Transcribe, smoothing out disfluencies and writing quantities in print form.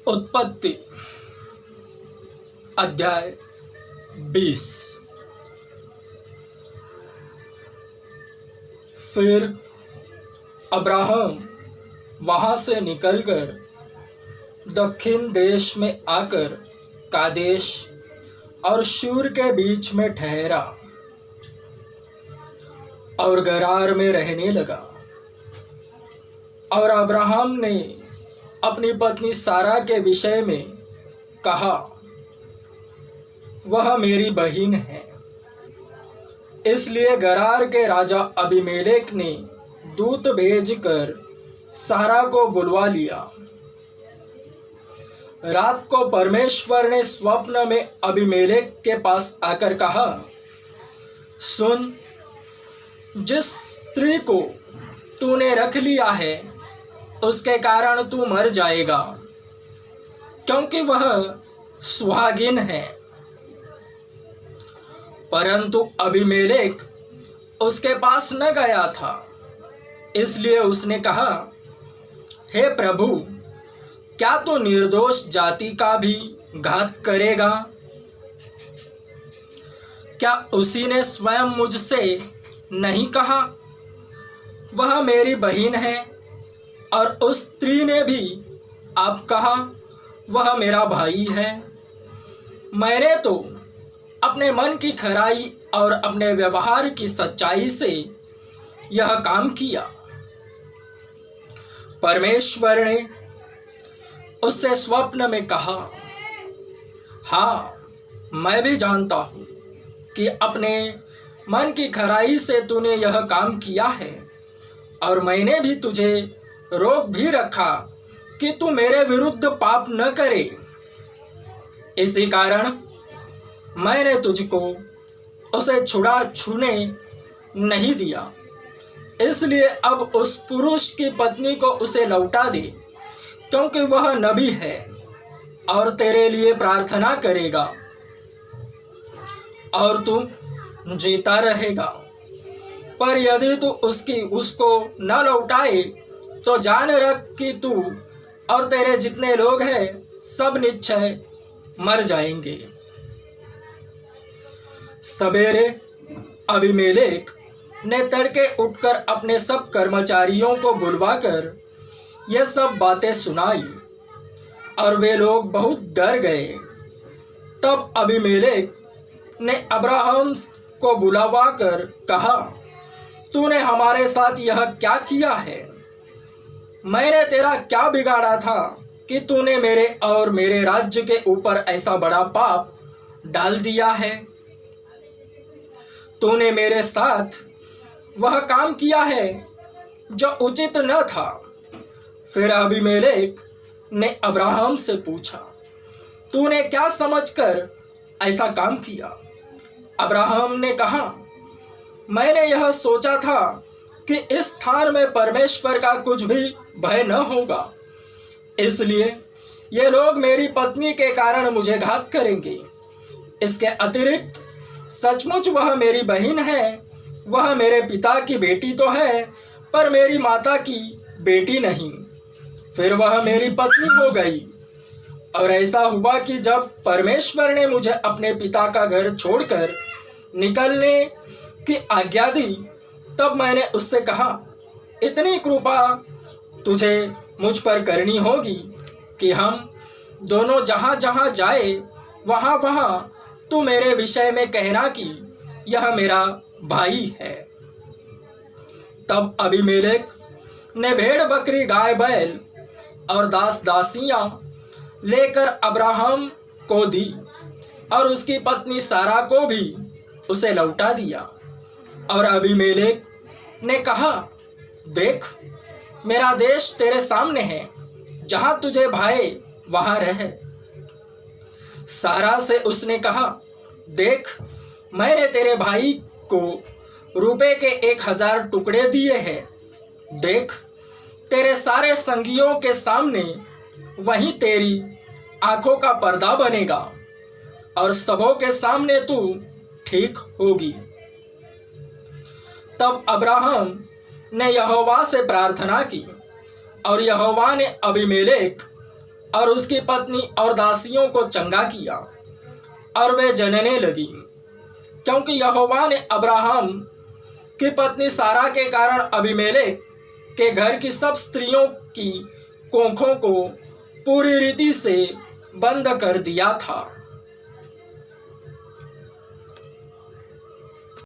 उत्पत्ति अध्याय 20। फिर अब्राहम वहां से निकलकर दक्षिण देश में आकर कादेश और शूर के बीच में ठहरा और गरार में रहने लगा। और अब्राहम ने अपनी पत्नी सारा के विषय में कहा, वह मेरी बहन है। इसलिए गरार के राजा अबीमेलेक ने दूत भेजकर सारा को बुलवा लिया। रात को परमेश्वर ने स्वप्न में अबीमेलेक के पास आकर कहा, सुन, जिस स्त्री को तूने रख लिया है उसके कारण तू मर जाएगा, क्योंकि वह सुहागिन है। परंतु अबीमेलेक उसके पास न गया था। इसलिए उसने कहा, हे प्रभु, क्या तू निर्दोष जाति का भी घात करेगा? क्या उसी ने स्वयं मुझसे नहीं कहा, वह मेरी बहन है? और उस स्त्री ने भी आप कहा, वह मेरा भाई है। मैंने तो अपने मन की खराई और अपने व्यवहार की सच्चाई से यह काम किया। परमेश्वर ने उससे स्वप्न में कहा, हाँ, मैं भी जानता हूँ कि अपने मन की खराई से तूने यह काम किया है, और मैंने भी तुझे रोक भी रखा कि तू मेरे विरुद्ध पाप न करे। इसी कारण मैंने तुझको उसे छूने नहीं दिया। इसलिए अब उस पुरुष की पत्नी को उसे लौटा दे, क्योंकि वह नबी है और तेरे लिए प्रार्थना करेगा और तू जीता रहेगा। पर यदि तू उसको न लौटाए तो जान रख कि तू और तेरे जितने लोग हैं सब निश्चय मर जाएंगे। सवेरे अबीमेलेक ने तड़के उठकर अपने सब कर्मचारियों को बुलवाकर यह सब बातें सुनाई, और वे लोग बहुत डर गए। तब अबीमेलेक ने अब्राहम को बुलवाकर कहा, तूने हमारे साथ यह क्या किया है? मैंने तेरा क्या बिगाड़ा था कि तूने मेरे और मेरे राज्य के ऊपर ऐसा बड़ा पाप डाल दिया है? तूने मेरे साथ वह काम किया है जो उचित न था। फिर अबीमेलेक ने अब्राहम से पूछा, तूने क्या समझकर ऐसा काम किया? अब्राहम ने कहा, मैंने यह सोचा था कि इस स्थान में परमेश्वर का कुछ भी भय न होगा, इसलिए ये लोग मेरी पत्नी के कारण मुझे घात करेंगे। इसके अतिरिक्त सचमुच वह मेरी बहन है। वह मेरे पिता की बेटी तो है, पर मेरी माता की बेटी नहीं। फिर वह मेरी पत्नी हो गई। और ऐसा हुआ कि जब परमेश्वर ने मुझे अपने पिता का घर छोड़कर निकलने की आज्ञा दी, तब मैंने उससे कहा, इतनी कृपा तुझे मुझ पर करनी होगी कि हम दोनों जहाँ जहाँ जाए वहाँ वहाँ तू मेरे विषय में कहना कि यह मेरा भाई है। तब अबीमेलेक ने भेड़ बकरी गाय बैल और दास दासियाँ लेकर अब्राहम को दी, और उसकी पत्नी सारा को भी उसे लौटा दिया। और अबीमेलेक ने कहा, देख, मेरा देश तेरे सामने है, जहाँ तुझे भाए वहाँ रह। सारा से उसने कहा, देख, मैंने तेरे भाई को रुपए के 1000 टुकड़े दिए हैं। देख, तेरे सारे संगियों के सामने वहीं तेरी आंखों का पर्दा बनेगा, और सबों के सामने तू ठीक होगी। तब अब्राहम ने यहोवा से प्रार्थना की, और यहोवा ने अबीमेलेक और उसकी पत्नी और दासियों को चंगा किया और वे जनने लगी, क्योंकि यहोवा ने अब्राहम की पत्नी सारा के कारण अबीमेलेक के घर की सब स्त्रियों की कोखों को पूरी रीति से बंद कर दिया था।